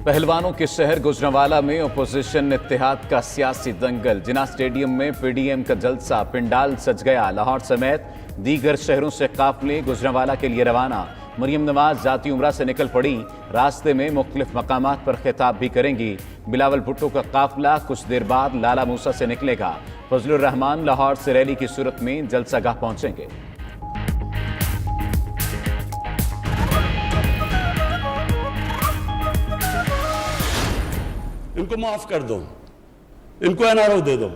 पहलवानों के शहर गुजरांवाला में ओपोजिशन इत्तेहाद का सियासी दंगल। जिना स्टेडियम में पीडीएम का जलसा, पिंडाल सज गया। लाहौर समेत दीगर शहरों से काफिले गुजरांवाला के लिए रवाना। मरियम नवाज जाती उम्रा से निकल पड़ी। रास्ते में मुख्तलिफ मकामात पर खिताब भी करेंगी। बिलावल भुट्टो का काफिला कुछ देर बाद लाला मूसा से निकलेगा। फजलुर रहमान लाहौर से रैली की सूरत में जलसागाह पहुंचेंगे। इनको माफ कर दो, इनको एनआरओ दे दो।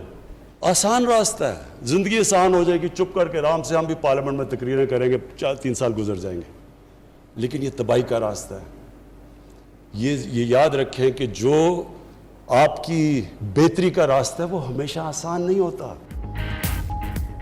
आसान रास्ता है, जिंदगी आसान हो जाएगी। चुप करके आराम से हम भी पार्लियामेंट में तकरीरें करेंगे, 3 साल गुजर जाएंगे। लेकिन ये तबाही का रास्ता है। ये याद रखें कि जो आपकी बेहतरी का रास्ता है वो हमेशा आसान नहीं होता।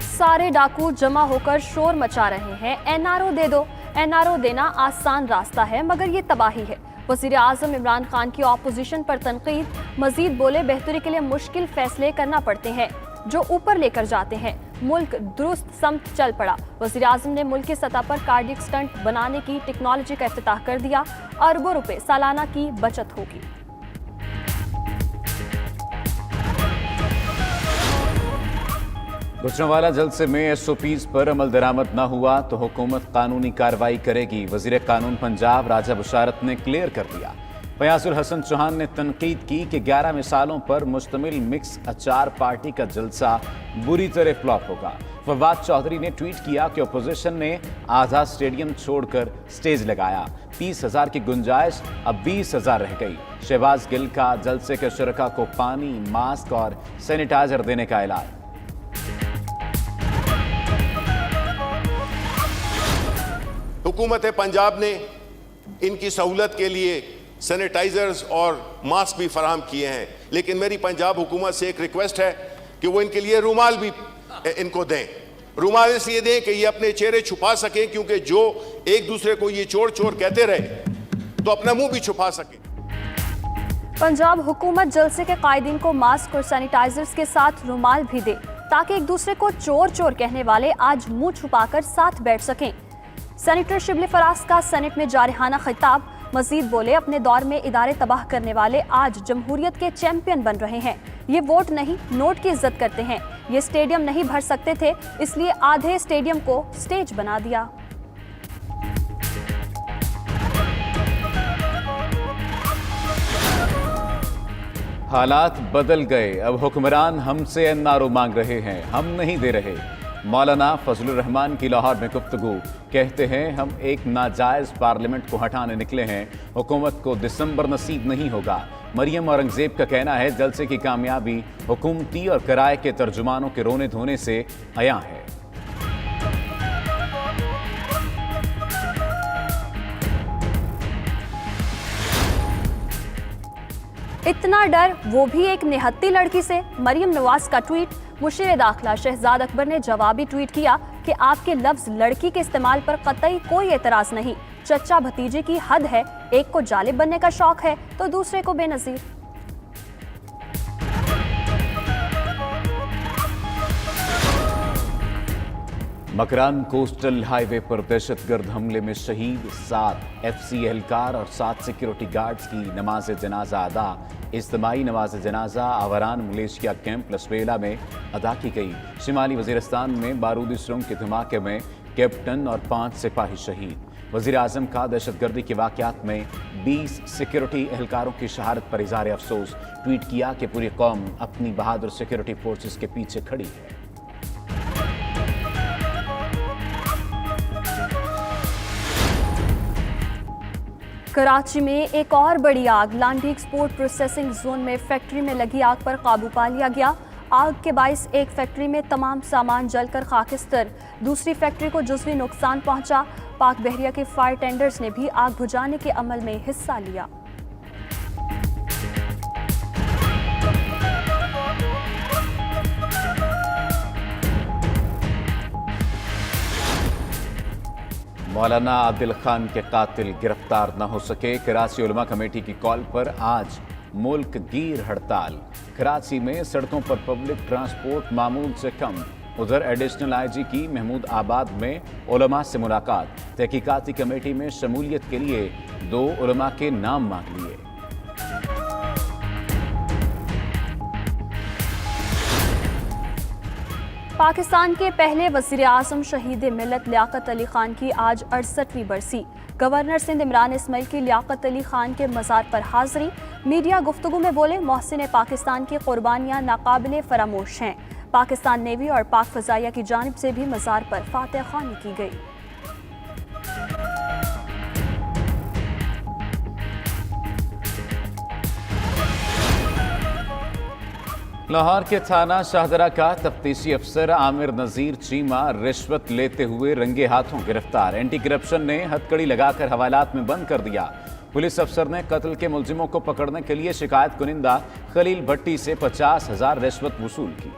सारे डाकू जमा होकर शोर मचा रहे हैं, एनआरओ दे दो। एनआरओ देना आसान रास्ता है मगर ये तबाही है। वज़ीर आज़म इमरान खान की ऑपोजिशन पर तनकीद। मजीद बोले, बेहतरी के लिए मुश्किल फैसले करना पड़ते हैं जो ऊपर लेकर जाते हैं। मुल्क दुरुस्त समत चल पड़ा। वज़ीर आज़म ने मुल्क की सतह पर कार्डियक स्टंट बनाने की टेक्नोलॉजी का इफ्तिताह कर दिया। अरबों रुपए सालाना की बचत होगी। गुजरांवाला जलसे में एसओपीज पर अमल दरामद न हुआ तो हुकूमत कानूनी कार्रवाई करेगी। वजीर कानून पंजाब राजा बुशारत ने क्लियर कर दिया। फयाजुल हसन चौहान ने तनकीद की कि 11 मिसालों पर मुश्तमिल मिक्स अचार पार्टी का जलसा बुरी तरह फ्लॉप होगा। फवाद चौधरी ने ट्वीट किया कि अपोजिशन ने आज़ाद स्टेडियम छोड़कर स्टेज लगाया। 30,000 की गुंजाइश अब 20,000 रह गई। शहबाज गिल का जलसे के शुरका को पानी, मास्क और सैनिटाइजर देने का ऐलान। हुकूमत पंजाब ने इनकी सहूलत के लिए सैनिटाइजर्स और मास्क भी फराहम किए हैं, लेकिन मेरी पंजाब हुकूमत से एक रिक्वेस्ट है कि वो इनके लिए रुमाल भी इनको दें। रुमाल इसलिए दें कि ये अपने चेहरे छुपा सकें, क्योंकि जो एक दूसरे को ये चोर चोर कहते रहे तो अपना मुंह भी छुपा सकें। पंजाब हुकूमत जलसे के कायदीन को मास्क और सैनिटाइजर्स के साथ रुमाल भी दे ताकि एक दूसरे को चोर चोर कहने वाले आज मुंह छुपाकर साथ बैठ सकें। सेनेटर शिबली फराज का सेनेट में जारहाना खिताब। मजीद बोले, अपने दौर में इदारे तबाह करने वाले आज जमहूरियत के चैंपियन बन रहे हैं। ये वोट नहीं, नोट की इज्जत करते हैं। ये स्टेडियम नहीं भर सकते थे, इसलिए आधे स्टेडियम को स्टेज बना दिया। हालात बदल गए। अब हुक्मरान हमसे एनआरओ मांग रहे हैं, हम नहीं दे रहे। मौलाना फजलुर रहमान की लाहौर में गुफ्तगू। कहते हैं, हम एक नाजायज पार्लियामेंट को हटाने निकले हैं। हुकूमत को दिसंबर नसीब नहीं होगा। मरियम औरंगजेब का कहना है, जलसे की कामयाबी हुकूमती और किराए के तर्जुमानों के रोने धोने से अयां है। इतना डर, वो भी एक निहत्ती लड़की से। मरियम नवाज का ट्वीट। मुशीर दाखिला शहजाद अकबर ने जवाबी ट्वीट किया कि आपके लफ्ज लड़की के इस्तेमाल पर कतई कोई एतराज नहीं। चचा भतीजे की हद है, एक को जालिब बनने का शौक है तो दूसरे को बेनजीर। मकरान कोस्टल हाईवे पर दहशतगर्द हमले में शहीद 7 एफसी एहलकार और 7 सिक्योरिटी गार्ड्स की नमाज जनाजा अदा। इज्तिमाई नमाज जनाजा आवारान मलेशिया कैंप लसवेला में अदा की गई। शिमाली वजीरिस्तान में बारूदी सुरंग के धमाके में कैप्टन और 5 सिपाही शहीद। वजीर आजम का दहशतगर्दी के वाकयात में 20 सिक्योरिटी एहलकारों की शहादत पर इज़हार अफसोस। ट्वीट किया कि पूरी कौम अपनी बहादुर सिक्योरिटी फोर्सेस के पीछे खड़ी है। कराची में एक और बड़ी आग। लांडी एक्सपोर्ट प्रोसेसिंग जोन में फैक्ट्री में लगी आग पर काबू पा लिया गया। आग के बाइस एक फैक्ट्री में तमाम सामान जलकर खाकिस्तर, दूसरी फैक्ट्री को जुज़वी नुकसान पहुंचा। पाक बहरिया के फायर टेंडर्स ने भी आग बुझाने के अमल में हिस्सा लिया। मौलाना आदिल खान के कातिल गिरफ्तार न हो सके। कराची उलमा कमेटी की कॉल पर आज मुल्क गीर हड़ताल। कराची में सड़कों पर पब्लिक ट्रांसपोर्ट मामूल से कम। उधर एडिशनल आईजी की महमूद आबाद में उलमा से मुलाकात। तहकीकाती कमेटी में शमूलियत के लिए 2 उलमा के नाम मांग लिए। पाकिस्तान के पहले वज़ीर आज़म शहीद मिल्लत लियाकत अली खान की आज 68वीं बरसी। गवर्नर सिंध इमरान इस्माइल की लियाकत अली खान के मज़ार पर हाज़री। मीडिया गुफ्तगू में बोले, मोहसिन पाकिस्तान की कुर्बानियाँ नाकाबिले फरामोश हैं। पाकिस्तान नेवी और पाक फ़ज़ाइया की जानिब से भी मज़ार पर फातह ख़्वानी की गई। लाहौर के थाना शाहदरा का तफ्तीशी अफसर आमिर नज़ीर चीमा रिश्वत लेते हुए रंगे हाथों गिरफ्तार। एंटी करप्शन ने हथकड़ी लगाकर हवालात में बंद कर दिया। पुलिस अफसर ने कत्ल के मुलजिमों को पकड़ने के लिए शिकायत कुनिंदा खलील भट्टी से 50,000 रिश्वत वसूल की।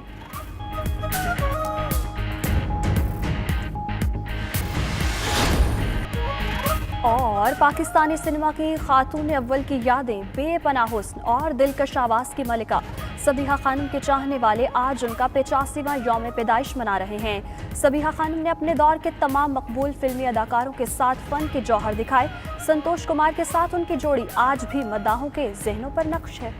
और पाकिस्तानी सिनेमा की खातून अव्वल की यादें, बेपनाह हुस्न और दिलकश आवाज़ की मलिका सबीहा खानम के चाहने वाले आज उनका 85वां यौम पैदाइश मना रहे हैं। सबीहा खानम ने अपने दौर के तमाम मकबूल फिल्मी अदाकारों के साथ फन के जौहर दिखाए। संतोष कुमार के साथ उनकी जोड़ी आज भी मद्दाहों के जहनों पर नक्श है।